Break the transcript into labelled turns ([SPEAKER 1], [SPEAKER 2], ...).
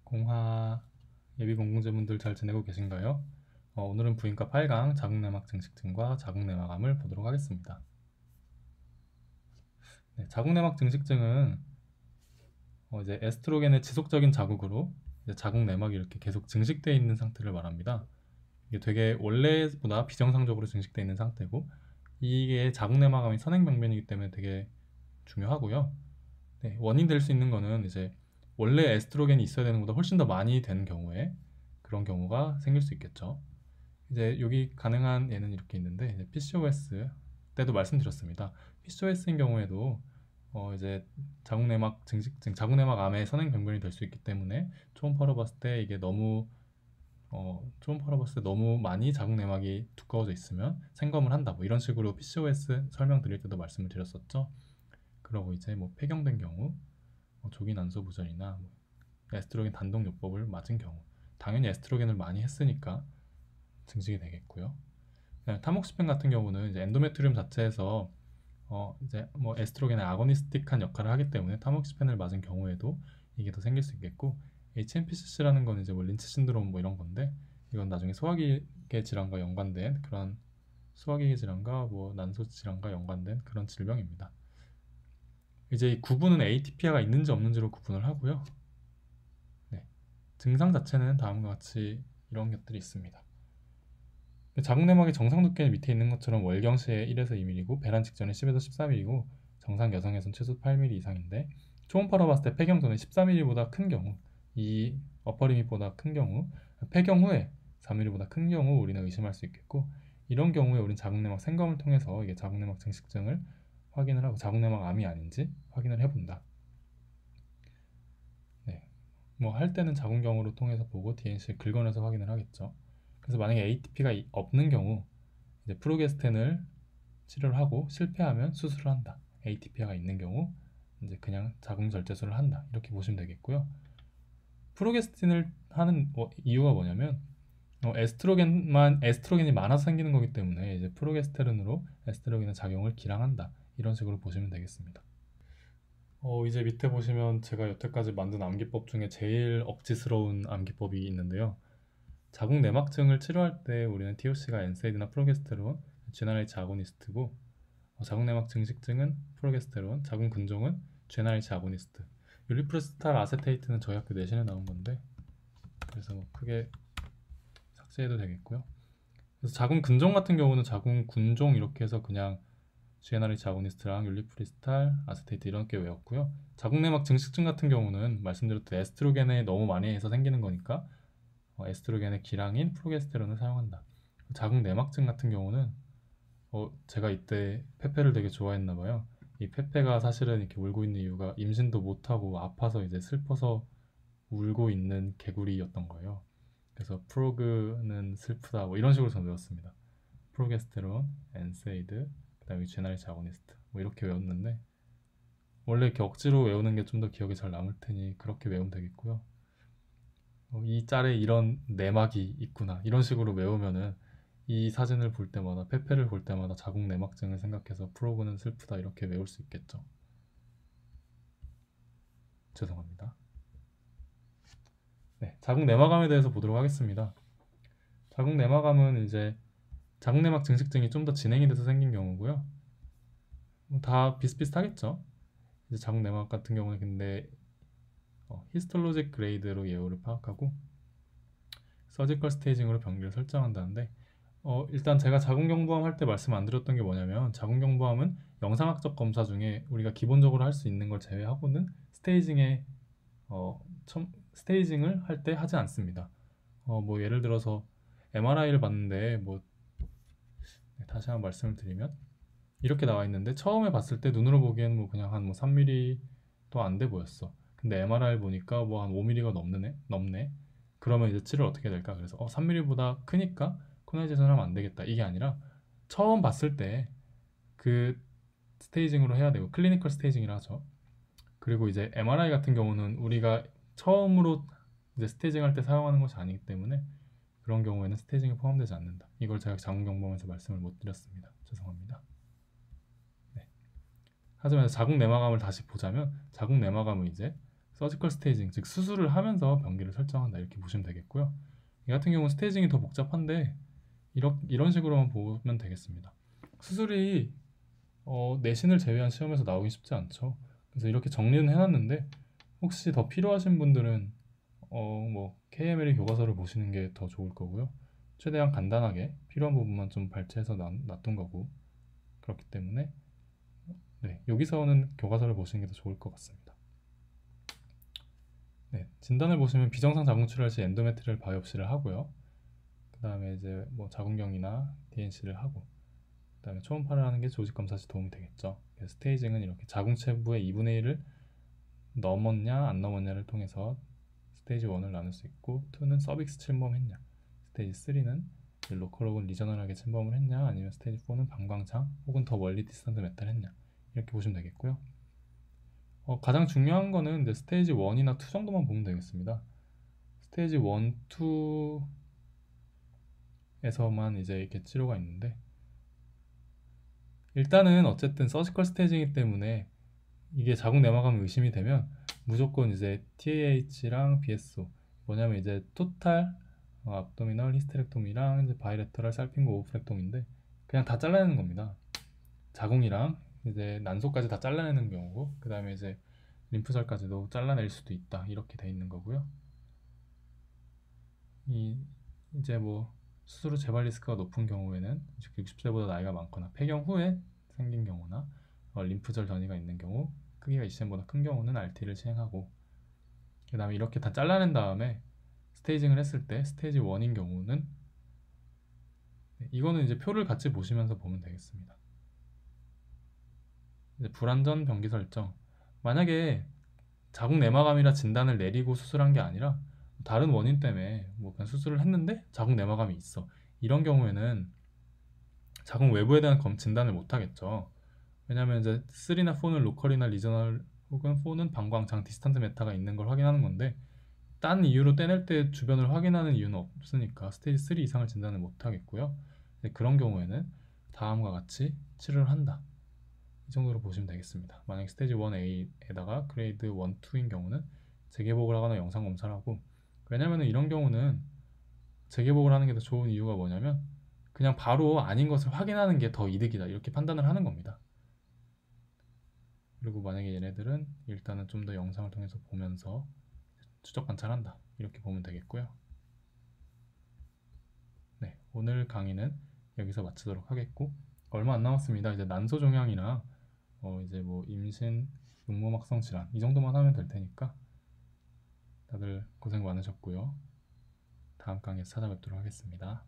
[SPEAKER 1] 공하 예비 공공자분들 잘 지내고 계신가요? 오늘은 부인과 8강 자궁내막 증식증과 자궁내막암을 보도록 하겠습니다. 네, 자궁내막 증식증은 이제 에스트로겐의 지속적인 자극으로 이제 자궁내막이 이렇게 계속 증식되어 있는 상태를 말합니다. 이게 되게 원래보다 비정상적으로 증식되어 있는 상태고, 이게 자궁내막암이 선행병변이기 때문에 되게 중요하고요. 네, 원인 될 수 있는 거는 이제 원래 에스트로겐이 있어야 되는 것보다 훨씬 더 많이 되는 경우에 그런 경우가 생길 수 있겠죠. 이제 여기 가능한 예는 이렇게 있는데, 이제 PCOS 때도 말씀드렸습니다. PCOS인 경우에도 이제 자궁내막 증식증, 자궁내막암의 선행 병변이 될 수 있기 때문에 초음파로 봤을 때 이게 너무 초음파로 봤을 때 너무 많이 자궁내막이 두꺼워져 있으면 생검을 한다, 뭐 이런 식으로 PCOS 설명드릴 때도 말씀을 드렸었죠. 그러고 이제 뭐 폐경된 경우, 조기 난소 부전이나 뭐 에스트로겐 단독요법을 맞은 경우, 당연히 에스트로겐을 많이 했으니까 증식이 되겠고요. 타목시펜 같은 경우는 이제 엔도메트리움 자체에서 이제 뭐 에스트로겐의 아고니스틱한 역할을 하기 때문에 타목시펜을 맞은 경우에도 이게 더 생길 수 있겠고, HNPCC라는 건 이제 뭐 린치 신드롬 뭐 이런 건데, 이건 나중에 소화기계 질환과 연관된 그런 소화기계 질환과 뭐 난소 질환과 연관된 그런 질병입니다. 이제 이 구분은 ATP가 있는지 없는지로 구분을 하고요. 네, 증상 자체는 다음과 같이 이런 것들이 있습니다. 자궁내막이 정상 두께는 밑에 있는 것처럼 월경 시에 1에서 2mm고 배란 직전에 10에서 14mm고 정상 여성에선 최소 8mm 이상인데, 초음파로 봤을 때 폐경 전에 14mm보다 큰 경우, 이 어퍼 리밋보다 큰 경우, 폐경 후에 4mm보다 큰 경우 우리는 의심할 수 있겠고, 이런 경우에 우리는 자궁내막 생검을 통해서 이게 자궁내막 증식증을 확인을 하고 자궁내막 암이 아닌지 확인을 해본다. 네, 뭐 할 때는 자궁경으로 통해서 보고 DNC를 긁어내서 확인을 하겠죠. 그래서 만약에 ATP가 없는 경우 이제 프로게스텐을 치료를 하고 실패하면 수술을 한다. ATP가 있는 경우 이제 그냥 자궁 절제술을 한다. 이렇게 보시면 되겠고요. 프로게스틴을 하는 이유가 뭐냐면, 에스트로겐이 많아서 생기는 거기 때문에 이제 프로게스테론으로 에스트로겐의 작용을 기량한다. 이런 식으로 보시면 되겠습니다. 이제 밑에 보시면 제가 여태까지 만든 암기법 중에 제일 억지스러운 암기법이 있는데요. 자궁 내막증을 치료할 때 우리는 TOC가 NSAID나 프로게스테론, GnRH 아고니스트고, 자궁 내막 증식증은 프로게스테론, 자궁 근종은 GnRH 아고니스트. 율리프로스탈 아세테이트는 저희 학교 내신에 나온 건데, 그래서 뭐 크게 삭제해도 되겠고요. 그래서 자궁 근종 같은 경우는 자궁 군종 이렇게 해서 그냥 GnRH 아고니스트랑 율리프리스탈, 아세테이트 이렇게 외웠고요. 자궁 내막 증식증 같은 경우는 말씀드렸듯이 에스트로겐에 너무 많이 해서 생기는 거니까 에스트로겐의 기량인 프로게스테론을 사용한다. 자궁 내막증 같은 경우는 제가 이때 페페를 되게 좋아했나 봐요. 이 페페가 사실은 이렇게 울고 있는 이유가 임신도 못하고 아파서 이제 슬퍼서 울고 있는 개구리였던 거예요. 그래서 프로그는 슬프다 뭐 이런 식으로 저는 외웠습니다. 프로게스테론, 엔세이드, 그다음에 GnRH 아고니스트 뭐 이렇게 외웠는데, 원래 이렇게 억지로 외우는 게 좀 더 기억에 잘 남을 테니 그렇게 외우면 되겠고요. 이 짤에 이런 내막이 있구나 이런 식으로 외우면은 이 사진을 볼 때마다, 페페를 볼 때마다 자궁 내막증을 생각해서 프로그는 슬프다 이렇게 외울 수 있겠죠. 죄송합니다. 네, 자궁 내막암에 대해서 보도록 하겠습니다. 자궁 내막암은 이제 자궁 내막 증식증이 좀 더 진행이 돼서 생긴 경우고요. 다 비슷비슷하겠죠. 이제 자궁 내막 같은 경우는 근데 히스톨로직 그레이드로 예후를 파악하고 서지컬 스테이징으로 병리를 설정한다는데, 일단 제가 자궁경부암 할 때 말씀 안 드렸던 게 뭐냐면, 자궁경부암은 영상학적 검사 중에 우리가 기본적으로 할 수 있는 걸 제외하고는 스테이징을 할 때 하지 않습니다. 뭐 예를 들어서 MRI를 봤는데 다시 한번 말씀을 드리면 이렇게 나와 있는데, 처음에 봤을 때 눈으로 보기에는 뭐 그냥 한 3mm도 안 돼 보였어. 근데 MRI 보니까 뭐 한 5mm가 넘네. 그러면 이제 치료를 어떻게 될까? 그래서 3mm보다 크니까 코나이제이션 하면 안 되겠다. 이게 아니라 처음 봤을 때 그 스테이징으로 해야 되고, 클리니컬 스테이징이라 하죠. 그리고 이제 MRI 같은 경우는 우리가 처음으로 이제 스테이징 할 때 사용하는 것이 아니기 때문에 그런 경우에는 스테이징에 포함되지 않는다. 이걸 제가 자궁경부암에서 말씀을 못 드렸습니다. 죄송합니다. 네. 하지만 자궁 내막암을 다시 보자면, 자궁 내막암은 이제 서지컬 스테이징, 즉 수술을 하면서 병기를 설정한다 이렇게 보시면 되겠고요. 이 같은 경우는 스테이징이 더 복잡한데 이런 식으로만 보면 되겠습니다. 수술이 내신을 제외한 시험에서 나오기 쉽지 않죠. 그래서 이렇게 정리는 해놨는데 혹시 더 필요하신 분들은 뭐 KMLE 교과서를 보시는 게 더 좋을 거고요. 최대한 간단하게 필요한 부분만 좀 발췌해서 놔둔 거고 그렇기 때문에 네, 여기서는 교과서를 보시는 게 더 좋을 것 같습니다. 네, 진단을 보시면 비정상 자궁 출혈 시 엔도메트리얼 바이옵시를 하고요. 그 다음에 이제 뭐 자궁경이나 DNC를 하고 그 다음에 초음파를 하는 게 조직 검사 시 도움이 되겠죠. 그래서 스테이징은 이렇게 자궁체부의 2분의 1을 넘었냐 안 넘었냐를 통해서 스테이지 1을 나눌 수 있고 2는 서빅스 침범했냐, 스테이지 3는 로컬 혹은 리저널하게 침범을 했냐, 아니면 스테이지 4는 방광창 혹은 더 멀리 디스턴트 메탈 했냐 이렇게 보시면 되겠고요. 가장 중요한 거는 이제 스테이지 1이나 2 정도만 보면 되겠습니다. 스테이지 1, 2에서만 이제 이렇게 치료가 있는데 일단은 어쨌든 서지컬 스테이징이기 때문에 이게 자궁 내막암 의심이 되면 무조건 이제 TAH랑 BSO 뭐냐면 이제 토탈 압도미널 히스테렉토미랑 이제 바이레터럴 살핑고 오브렉tom인데 그냥 다 잘라내는 겁니다. 자궁이랑 이제 난소까지 다 잘라내는 경우고 그 다음에 이제 림프절까지도 잘라낼 수도 있다 이렇게 돼 있는 거고요. 이제 뭐 수술 후 재발 리스크가 높은 경우에는 60세보다 나이가 많거나 폐경 후에 생긴 경우나 림프절 전이가 있는 경우, 크기가 ECM보다 큰 경우는 RT를 시행하고 그 다음에 이렇게 다 잘라낸 다음에 스테이징을 했을 때 스테이지 1인 경우는 이거는 이제 표를 같이 보시면서 보면 되겠습니다. 이제 불안전 병기 설정, 만약에 자궁 내막암이라 진단을 내리고 수술한 게 아니라 다른 원인 때문에 뭐 그냥 수술을 했는데 자궁 내막암이 있어, 이런 경우에는 자궁 외부에 대한 진단을 못 하겠죠. 왜냐면 이제 3나 4는 로컬이나 리저널 혹은 4는 방광장 디스턴트 메타가 있는 걸 확인하는 건데 딴 이유로 떼낼 때 주변을 확인하는 이유는 없으니까 스테이지 3 이상을 진단을 못 하겠고요. 그런 경우에는 다음과 같이 치료를 한다 이 정도로 보시면 되겠습니다. 만약 스테이지 1A에다가 그레이드 1, 2인 경우는 재개복을 하거나 영상 검사를 하고, 왜냐면 이런 경우는 재개복을 하는 게 더 좋은 이유가 뭐냐면 그냥 바로 아닌 것을 확인하는 게 더 이득이다 이렇게 판단을 하는 겁니다. 그리고 만약에 얘네들은 일단은 좀 더 영상을 통해서 보면서 추적 관찰한다 이렇게 보면 되겠고요. 네, 오늘 강의는 여기서 마치도록 하겠고 얼마 안 남았습니다. 이제 난소 종양이나 이제 뭐 임신, 육모막성 질환 이 정도만 하면 될 테니까 다들 고생 많으셨고요. 다음 강의에서 찾아뵙도록 하겠습니다.